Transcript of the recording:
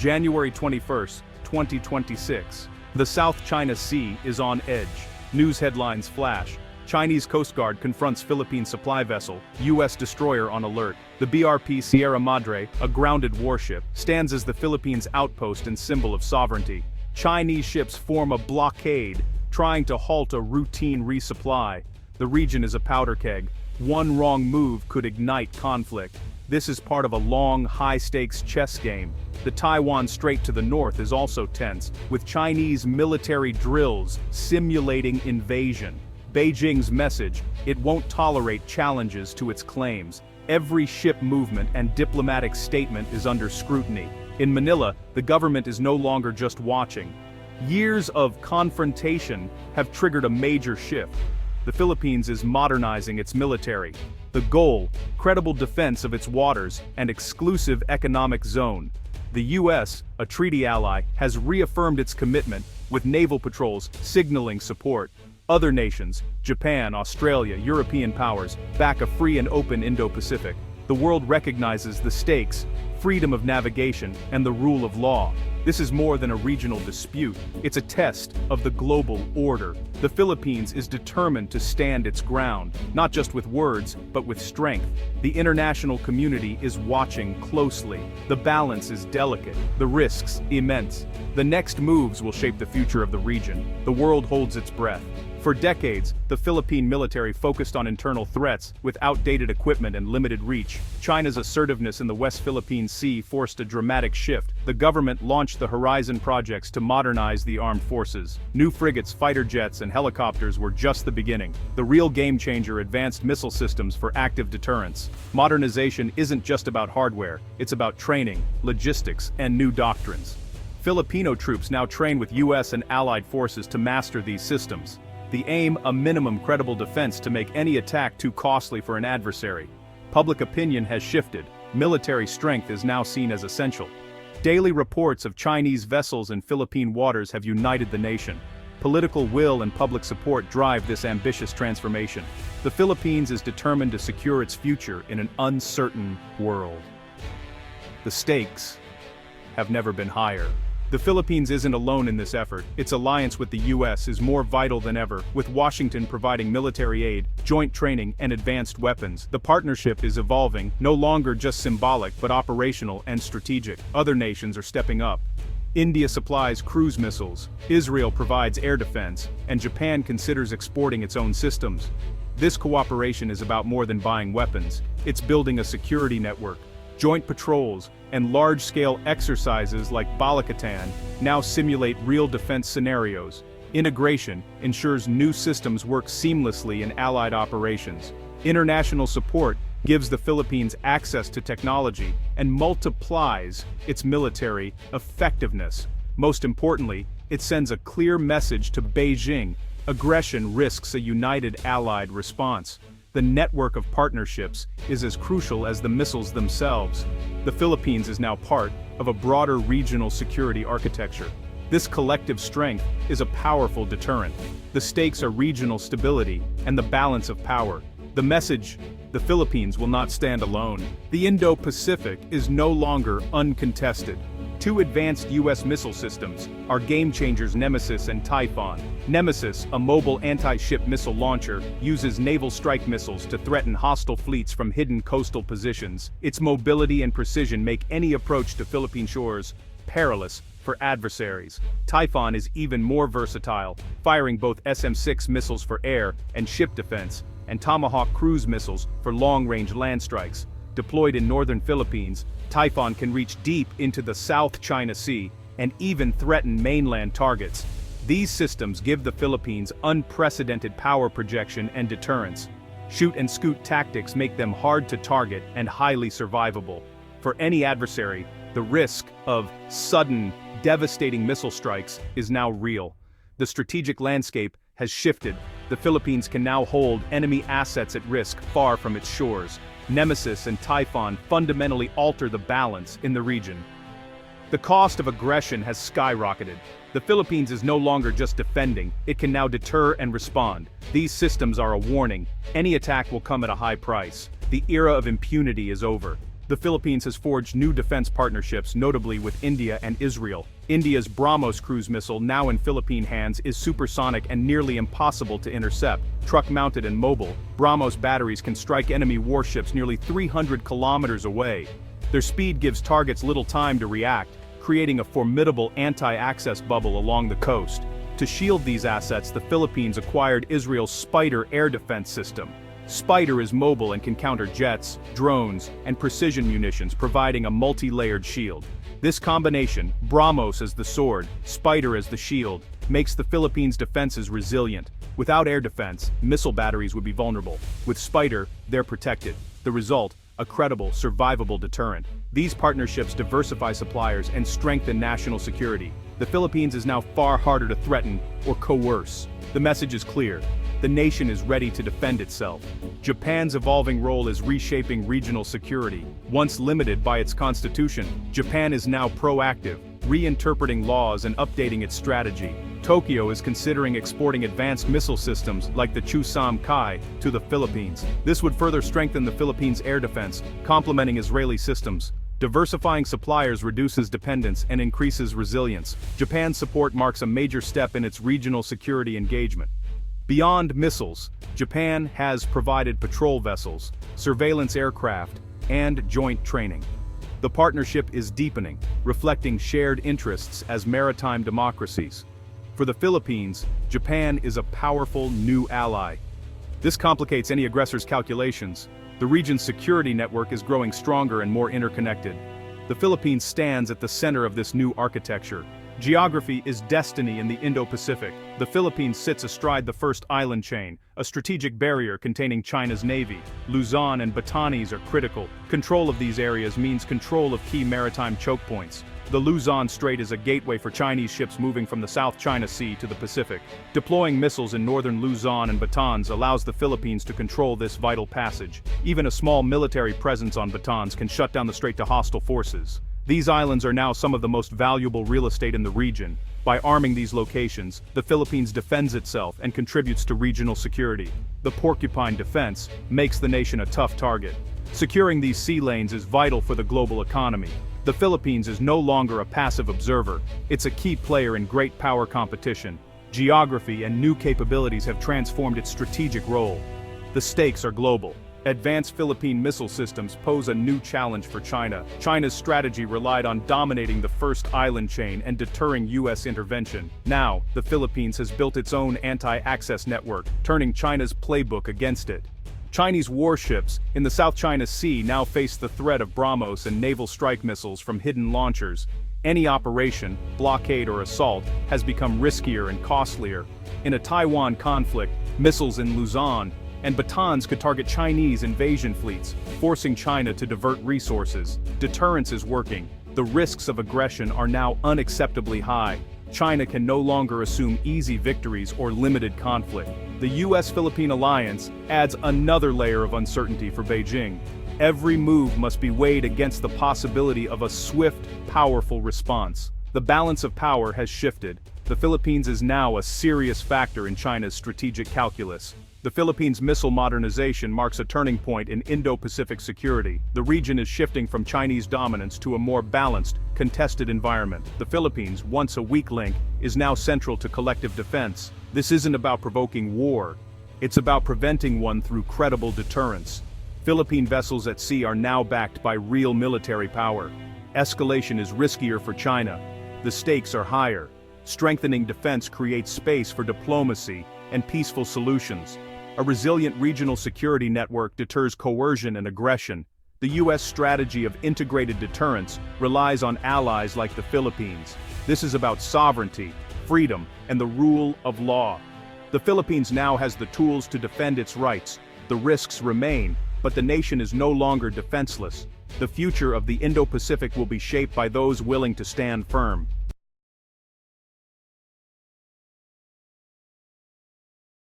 January 21, 2026. The South China Sea is on edge. News headlines flash. Chinese Coast Guard confronts Philippine supply vessel, U.S. destroyer on alert. The BRP Sierra Madre, a grounded warship, stands as the Philippines' outpost and symbol of sovereignty. Chinese ships form a blockade, trying to halt a routine resupply. The region is a powder keg. One wrong move could ignite conflict. This is part of a long, high-stakes chess game. The Taiwan Strait to the north is also tense, with Chinese military drills simulating invasion. Beijing's message: it won't tolerate challenges to its claims. Every ship movement and diplomatic statement is under scrutiny. In Manila, the government is no longer just watching. Years of confrontation have triggered a major shift. The Philippines is modernizing its military. The goal: credible defense of its waters and exclusive economic zone. The U.S., a treaty ally, has reaffirmed its commitment, with naval patrols signaling support. Other nations, Japan, Australia, European powers, back a free and open Indo-Pacific. The world recognizes the stakes: freedom of navigation and the rule of law. This is more than a regional dispute. It's a test of the global order. The Philippines is determined to stand its ground, not just with words, but with strength. The international community is watching closely. The balance is delicate, the risks immense. The next moves will shape the future of the region. The world holds its breath. For decades, the Philippine military focused on internal threats, with outdated equipment and limited reach. China's assertiveness in the West Philippine Sea forced a dramatic shift. The government launched the Horizon projects to modernize the armed forces. New frigates, fighter jets, and helicopters were just the beginning. The real game-changer: advanced missile systems for active deterrence. Modernization isn't just about hardware, it's about training, logistics, and new doctrines. Filipino troops now train with U.S. and allied forces to master these systems. The aim: a minimum credible defense to make any attack too costly for an adversary. Public opinion has shifted. Military strength is now seen as essential. Daily reports of Chinese vessels in Philippine waters have united the nation. Political will and public support drive this ambitious transformation. The Philippines is determined to secure its future in an uncertain world. The stakes have never been higher. The Philippines isn't alone in this effort. Its alliance with the U.S. is more vital than ever, with Washington providing military aid, joint training, and advanced weapons. The partnership is evolving, no longer just symbolic but operational and strategic. Other nations are stepping up. India supplies cruise missiles, Israel provides air defense, and Japan considers exporting its own systems. This cooperation is about more than buying weapons. It's building a security network. Joint patrols and large-scale exercises like Balikatan now simulate real defense scenarios. Integration ensures new systems work seamlessly in allied operations. International support gives the Philippines access to technology and multiplies its military effectiveness. Most importantly, it sends a clear message to Beijing: aggression risks a united allied response. The network of partnerships is as crucial as the missiles themselves. The Philippines is now part of a broader regional security architecture. This collective strength is a powerful deterrent. The stakes are regional stability and the balance of power. The message: the Philippines will not stand alone. The Indo-Pacific is no longer uncontested. Two advanced U.S. missile systems are game-changers: Nemesis and Typhoon. Nemesis, a mobile anti-ship missile launcher, uses naval strike missiles to threaten hostile fleets from hidden coastal positions. Its mobility and precision make any approach to Philippine shores perilous for adversaries. Typhoon is even more versatile, firing both SM-6 missiles for air and ship defense, and Tomahawk cruise missiles for long-range land strikes. Deployed in northern Philippines, Typhoon can reach deep into the South China Sea and even threaten mainland targets. These systems give the Philippines unprecedented power projection and deterrence. Shoot-and-scoot tactics make them hard to target and highly survivable. For any adversary, the risk of sudden, devastating missile strikes is now real. The strategic landscape has shifted. The Philippines can now hold enemy assets at risk far from its shores. Nemesis and Typhoon fundamentally alter the balance in the region. The cost of aggression has skyrocketed. The Philippines is no longer just defending, it can now deter and respond. These systems are a warning. Any attack will come at a high price. The era of impunity is over. The Philippines has forged new defense partnerships, notably with India and Israel. India's BrahMos cruise missile, now in Philippine hands, is supersonic and nearly impossible to intercept. Truck-mounted and mobile, BrahMos batteries can strike enemy warships nearly 300 kilometers away. Their speed gives targets little time to react, creating a formidable anti-access bubble along the coast. To shield these assets, the Philippines acquired Israel's Spider air defense system. Spider is mobile and can counter jets, drones, and precision munitions, providing a multi-layered shield. This combination, BrahMos as the sword, Spider as the shield, makes the Philippines' defenses resilient. Without air defense, missile batteries would be vulnerable. With Spider, they're protected. The result, a credible, survivable deterrent. These partnerships diversify suppliers and strengthen national security. The Philippines is now far harder to threaten or coerce. The message is clear. The nation is ready to defend itself. Japan's evolving role is reshaping regional security. Once limited by its constitution, Japan is now proactive, reinterpreting laws and updating its strategy. Tokyo is considering exporting advanced missile systems like the Chusam-Kai to the Philippines. This would further strengthen the Philippines' air defense, complementing Israeli systems. Diversifying suppliers reduces dependence and increases resilience. Japan's support marks a major step in its regional security engagement. Beyond missiles, Japan has provided patrol vessels, surveillance aircraft, and joint training. The partnership is deepening, reflecting shared interests as maritime democracies. For the Philippines, Japan is a powerful new ally. This complicates any aggressor's calculations. The region's security network is growing stronger and more interconnected. The Philippines stands at the center of this new architecture. Geography is destiny in the Indo-Pacific. The Philippines sits astride the first island chain, a strategic barrier containing China's navy. Luzon and Batanes are critical. Control of these areas means control of key maritime choke points. The Luzon Strait is a gateway for Chinese ships moving from the South China Sea to the Pacific. Deploying missiles in northern Luzon and Batanes allows the Philippines to control this vital passage. Even a small military presence on Batanes can shut down the strait to hostile forces. These islands are now some of the most valuable real estate in the region. By arming these locations, the Philippines defends itself and contributes to regional security. The Porcupine Defense makes the nation a tough target. Securing these sea lanes is vital for the global economy. The Philippines is no longer a passive observer. It's a key player in great power competition. Geography and new capabilities have transformed its strategic role. The stakes are global. Advanced Philippine missile systems pose a new challenge for China. China's strategy relied on dominating the first island chain and deterring U.S. intervention. Now, the Philippines has built its own anti-access network, turning China's playbook against it. Chinese warships in the South China Sea now face the threat of BrahMos and naval strike missiles from hidden launchers. Any operation, blockade or assault, has become riskier and costlier. In a Taiwan conflict, missiles in Luzon and Batanes could target Chinese invasion fleets, forcing China to divert resources. Deterrence is working. The risks of aggression are now unacceptably high. China can no longer assume easy victories or limited conflict. The US-Philippine alliance adds another layer of uncertainty for Beijing. Every move must be weighed against the possibility of a swift, powerful response. The balance of power has shifted. The Philippines is now a serious factor in China's strategic calculus. The Philippines' missile modernization marks a turning point in Indo-Pacific security. The region is shifting from Chinese dominance to a more balanced, contested environment. The Philippines, once a weak link, is now central to collective defense. This isn't about provoking war. It's about preventing one through credible deterrence. Philippine vessels at sea are now backed by real military power. Escalation is riskier for China. The stakes are higher. Strengthening defense creates space for diplomacy and peaceful solutions. A resilient regional security network deters coercion and aggression. The U.S. strategy of integrated deterrence relies on allies like the Philippines. This is about sovereignty, freedom, and the rule of law. The Philippines now has the tools to defend its rights. The risks remain, but the nation is no longer defenseless. The future of the Indo-Pacific will be shaped by those willing to stand firm.